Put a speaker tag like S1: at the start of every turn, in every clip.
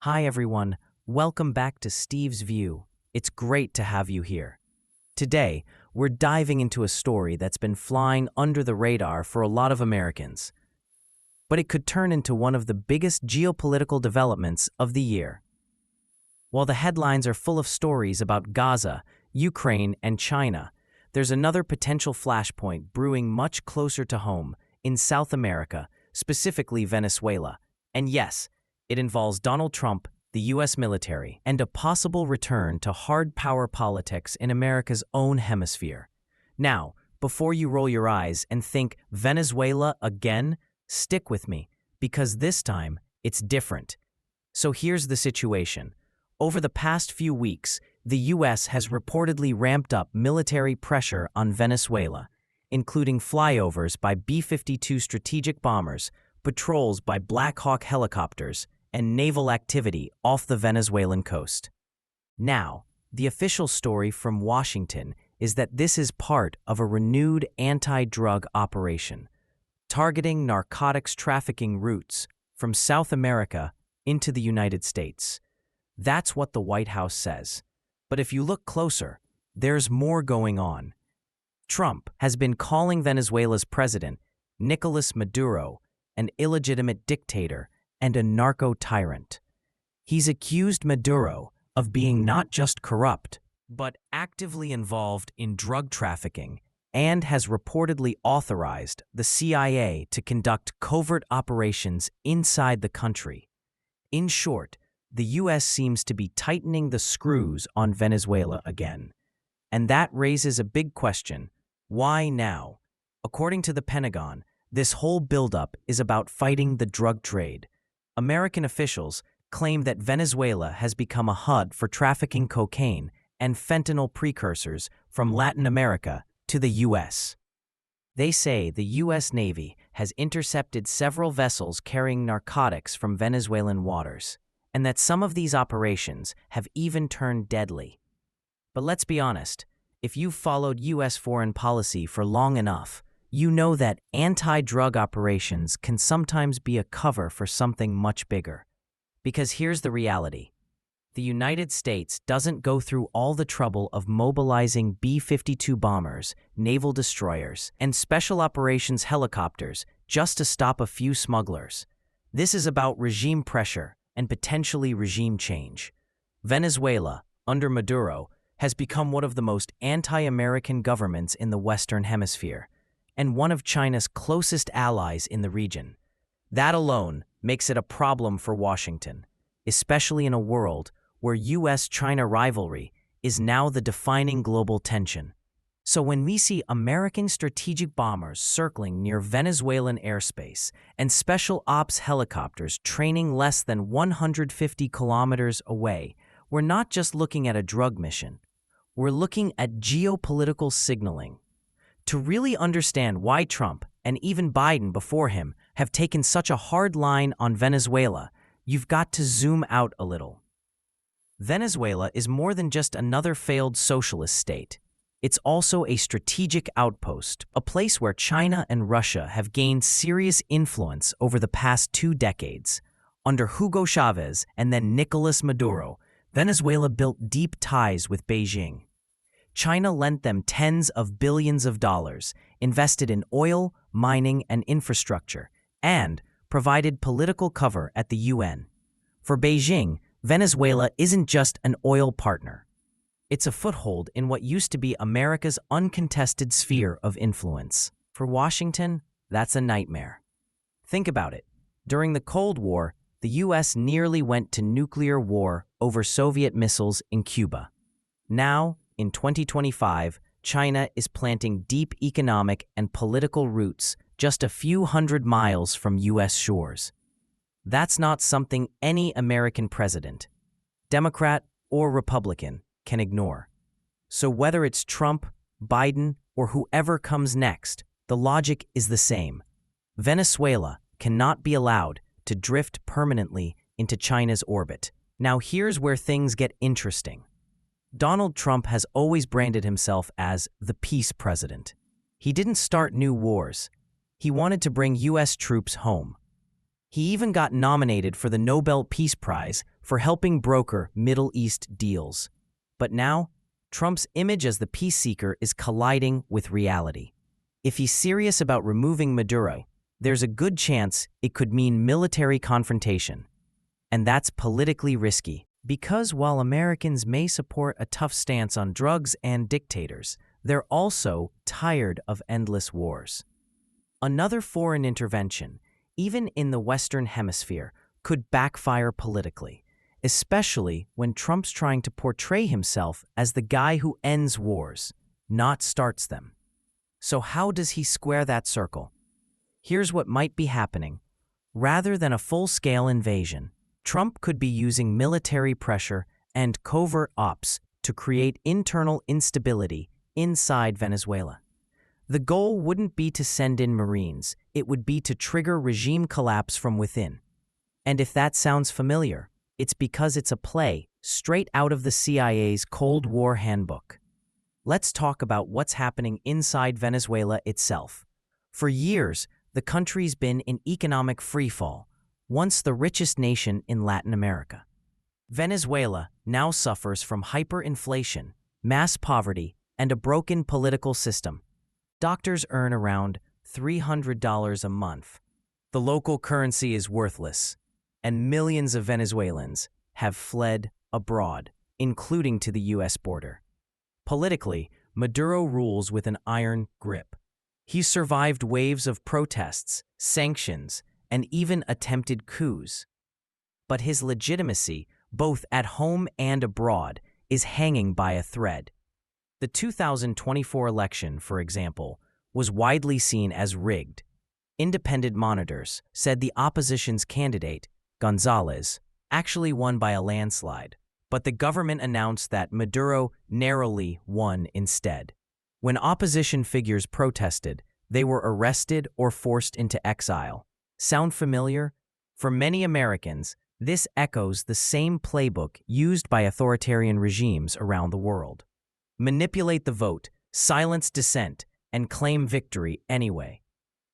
S1: Hi everyone, welcome back to Steve's View. It's great to have you here. Today, we're diving into a story that's been flying under the radar for a lot of Americans, but it could turn into one of the biggest geopolitical developments of the year. While the headlines are full of stories about Gaza, Ukraine, and China, there's another potential flashpoint brewing much closer to home in South America, specifically Venezuela. And yes, it involves Donald Trump, the U.S. military, and a possible return to hard power politics in America's own hemisphere. Now, before you roll your eyes and think Venezuela again, stick with me, because this time it's different. So here's the situation. Over the past few weeks, the U.S. has reportedly ramped up military pressure on Venezuela, including flyovers by B-52 strategic bombers, patrols by Black Hawk helicopters, and naval activity off the Venezuelan coast. Now, the official story from Washington is that this is part of a renewed anti-drug operation, targeting narcotics trafficking routes from South America into the United States. That's what the White House says. But if you look closer, there's more going on. Trump has been calling Venezuela's president, Nicolas Maduro, an illegitimate dictator and a narco-tyrant. He's accused Maduro of being not just corrupt, but actively involved in drug trafficking, and has reportedly authorized the CIA to conduct covert operations inside the country. In short, the U.S. seems to be tightening the screws on Venezuela again. And that raises a big question. Why now? According to the Pentagon, this whole buildup is about fighting the drug trade. American officials claim that Venezuela has become a hub for trafficking cocaine and fentanyl precursors from Latin America to the U.S. They say the U.S. Navy has intercepted several vessels carrying narcotics from Venezuelan waters, and that some of these operations have even turned deadly. But let's be honest, if you've followed U.S. foreign policy for long enough, you know that anti-drug operations can sometimes be a cover for something much bigger. Because here's the reality. The United States doesn't go through all the trouble of mobilizing B-52 bombers, naval destroyers, and special operations helicopters just to stop a few smugglers. This is about regime pressure and potentially regime change. Venezuela, under Maduro, has become one of the most anti-American governments in the Western Hemisphere, and one of China's closest allies in the region. That alone makes it a problem for Washington, especially in a world where U.S.-China rivalry is now the defining global tension. So when we see American strategic bombers circling near Venezuelan airspace and special ops helicopters training less than 150 kilometers away, we're not just looking at a drug mission. We're looking at geopolitical signaling. To really understand why Trump, and even Biden before him, have taken such a hard line on Venezuela, you've got to zoom out a little. Venezuela is more than just another failed socialist state. It's also a strategic outpost, a place where China and Russia have gained serious influence over the past 2 decades. Under Hugo Chavez and then Nicolas Maduro, Venezuela built deep ties with Beijing. China lent them tens of billions of dollars, invested in oil, mining, and infrastructure, and provided political cover at the UN. For Beijing, Venezuela isn't just an oil partner. It's a foothold in what used to be America's uncontested sphere of influence. For Washington, that's a nightmare. Think about it. During the Cold War, the U.S. nearly went to nuclear war over Soviet missiles in Cuba. Now, in 2025, China is planting deep economic and political roots just a few hundred miles from U.S. shores. That's not something any American president, Democrat or Republican, can ignore. So whether it's Trump, Biden, or whoever comes next, the logic is the same. Venezuela cannot be allowed to drift permanently into China's orbit. Now here's where things get interesting. Donald Trump has always branded himself as the peace president. He didn't start new wars. He wanted to bring U.S. troops home. He even got nominated for the Nobel Peace Prize for helping broker Middle East deals. But now, Trump's image as the peace seeker is colliding with reality. If he's serious about removing Maduro, there's a good chance it could mean military confrontation. And that's politically risky, because while Americans may support a tough stance on drugs and dictators, they're also tired of endless wars. Another foreign intervention, even in the Western Hemisphere, could backfire politically, especially when Trump's trying to portray himself as the guy who ends wars, not starts them. So how does he square that circle? Here's what might be happening. Rather than a full-scale invasion, Trump could be using military pressure and covert ops to create internal instability inside Venezuela. The goal wouldn't be to send in Marines, it would be to trigger regime collapse from within. And if that sounds familiar, it's because it's a play straight out of the CIA's Cold War handbook. Let's talk about what's happening inside Venezuela itself. For years, the country's been in economic freefall, once the richest nation in Latin America. Venezuela now suffers from hyperinflation, mass poverty, and a broken political system. Doctors earn around $300 a month. The local currency is worthless, and millions of Venezuelans have fled abroad, including to the U.S. border. Politically, Maduro rules with an iron grip. He's survived waves of protests, sanctions, and even attempted coups. But his legitimacy, both at home and abroad, is hanging by a thread. The 2024 election, for example, was widely seen as rigged. Independent monitors said the opposition's candidate, Gonzalez, actually won by a landslide, but the government announced that Maduro narrowly won instead. When opposition figures protested, they were arrested or forced into exile. Sound familiar? For many Americans, this echoes the same playbook used by authoritarian regimes around the world. Manipulate the vote, silence dissent, and claim victory anyway.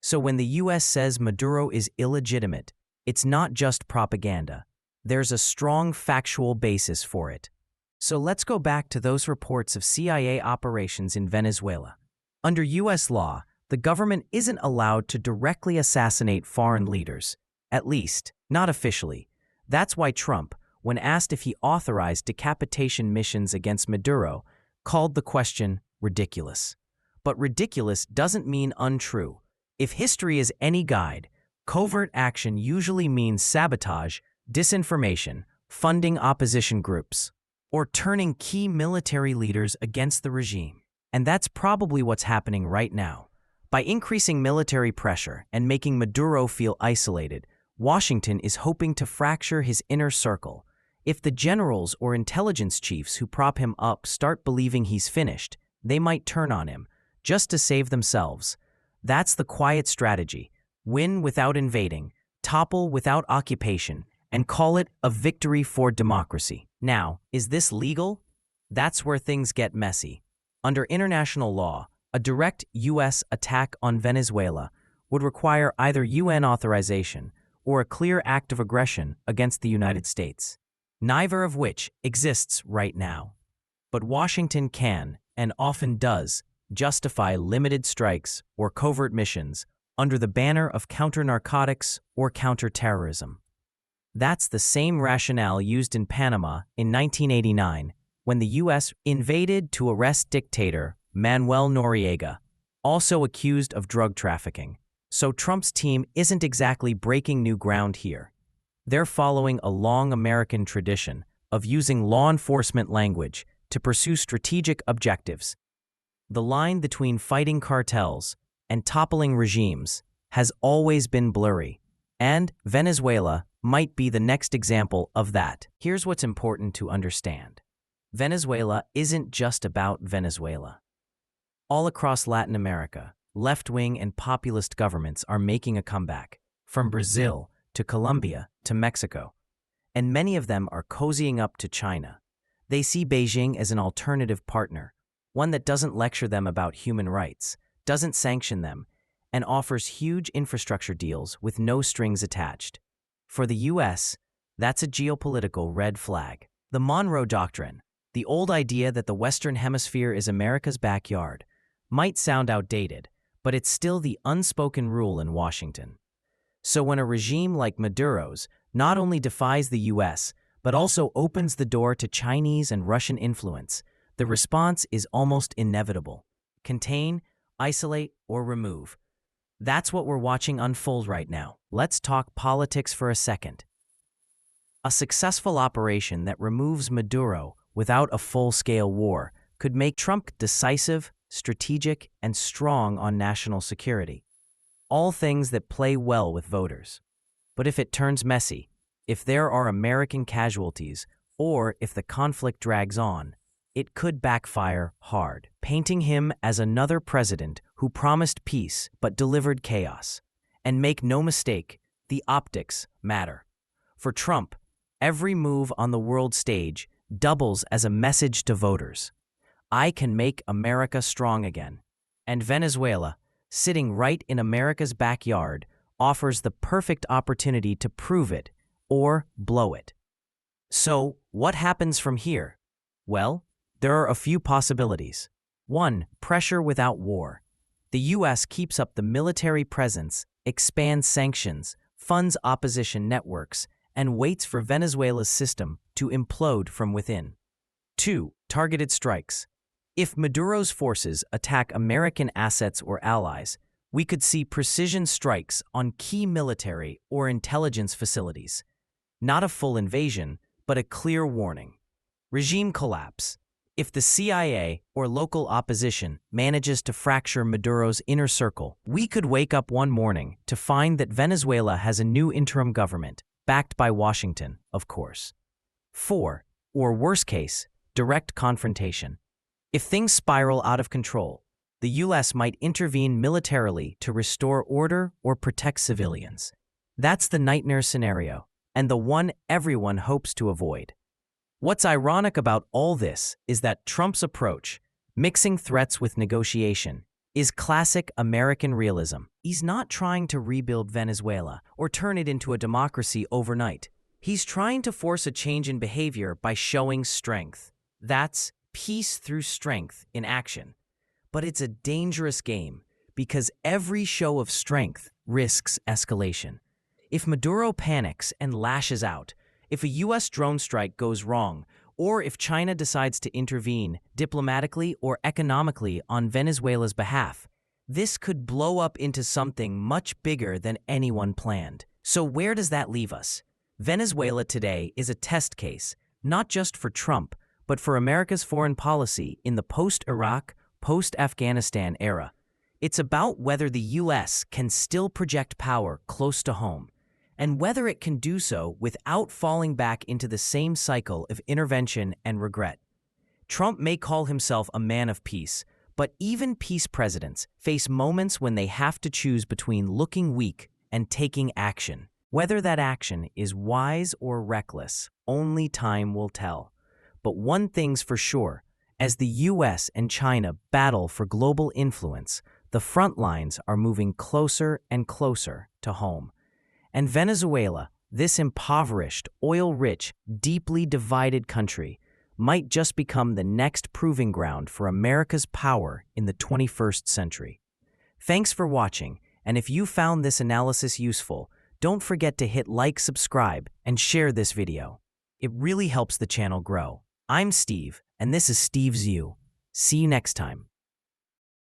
S1: So when the U.S. says Maduro is illegitimate, it's not just propaganda. There's a strong factual basis for it. So let's go back to those reports of CIA operations in Venezuela. Under U.S. law, the government isn't allowed to directly assassinate foreign leaders, at least, not officially. That's why Trump, when asked if he authorized decapitation missions against Maduro, called the question ridiculous. But ridiculous doesn't mean untrue. If history is any guide, covert action usually means sabotage, disinformation, funding opposition groups, or turning key military leaders against the regime. And that's probably what's happening right now. By increasing military pressure and making Maduro feel isolated, Washington is hoping to fracture his inner circle. If the generals or intelligence chiefs who prop him up start believing he's finished, they might turn on him, just to save themselves. That's the quiet strategy. Win without invading, topple without occupation, and call it a victory for democracy. Now, is this legal? That's where things get messy. Under international law, a direct U.S. attack on Venezuela would require either UN authorization or a clear act of aggression against the United States, neither of which exists right now. But Washington can, and often does, justify limited strikes or covert missions under the banner of counter-narcotics or counter-terrorism. That's the same rationale used in Panama in 1989 when the U.S. invaded to arrest dictator Manuel Noriega, also accused of drug trafficking. So Trump's team isn't exactly breaking new ground here. They're following a long American tradition of using law enforcement language to pursue strategic objectives. The line between fighting cartels and toppling regimes has always been blurry, and Venezuela might be the next example of that. Here's what's important to understand. Venezuela isn't just about Venezuela. All across Latin America, left-wing and populist governments are making a comeback, from Brazil to Colombia to Mexico, and many of them are cozying up to China. They see Beijing as an alternative partner, one that doesn't lecture them about human rights, doesn't sanction them, and offers huge infrastructure deals with no strings attached. For the US, that's a geopolitical red flag. The Monroe Doctrine, the old idea that the Western Hemisphere is America's backyard, might sound outdated, but it's still the unspoken rule in Washington. So when a regime like Maduro's not only defies the US, but also opens the door to Chinese and Russian influence, the response is almost inevitable. Contain, isolate, or remove. That's what we're watching unfold right now. Let's talk politics for a second. A successful operation that removes Maduro without a full-scale war could make Trump decisive, strategic, and strong on national security. All things that play well with voters. But if it turns messy, if there are American casualties, or if the conflict drags on, it could backfire hard, painting him as another president who promised peace but delivered chaos. And make no mistake, the optics matter. For Trump, every move on the world stage doubles as a message to voters. I can make America strong again. And Venezuela, sitting right in America's backyard, offers the perfect opportunity to prove it or blow it. So, what happens from here? Well, there are a few possibilities. 1. Pressure without war. The U.S. keeps up the military presence, expands sanctions, funds opposition networks, and waits for Venezuela's system to implode from within. 2. Targeted strikes. If Maduro's forces attack American assets or allies, we could see precision strikes on key military or intelligence facilities. Not a full invasion, but a clear warning. Regime collapse. If the CIA or local opposition manages to fracture Maduro's inner circle, we could wake up one morning to find that Venezuela has a new interim government, backed by Washington, of course. 4. Or worst case, direct confrontation. If things spiral out of control, the U.S. might intervene militarily to restore order or protect civilians. That's the nightmare scenario, and the one everyone hopes to avoid. What's ironic about all this is that Trump's approach, mixing threats with negotiation, is classic American realism. He's not trying to rebuild Venezuela or turn it into a democracy overnight. He's trying to force a change in behavior by showing strength. That's peace through strength in action. But it's a dangerous game because every show of strength risks escalation. If Maduro panics and lashes out, if a U.S. drone strike goes wrong, or if China decides to intervene diplomatically or economically on Venezuela's behalf, this could blow up into something much bigger than anyone planned. So where does that leave us? Venezuela today is a test case, not just for Trump, but for America's foreign policy in the post-Iraq, post-Afghanistan era. It's about whether the U.S. can still project power close to home, and whether it can do so without falling back into the same cycle of intervention and regret. Trump may call himself a man of peace, but even peace presidents face moments when they have to choose between looking weak and taking action. Whether that action is wise or reckless, only time will tell. But one thing's for sure, as the US and China battle for global influence, the front lines are moving closer and closer to home. And Venezuela, this impoverished, oil-rich, deeply divided country, might just become the next proving ground for America's power in the 21st century. Thanks for watching, and if you found this analysis useful, don't forget to hit like, subscribe, and share this video. It really helps the channel grow. I'm Steve, and this is Steve's View. See you next time.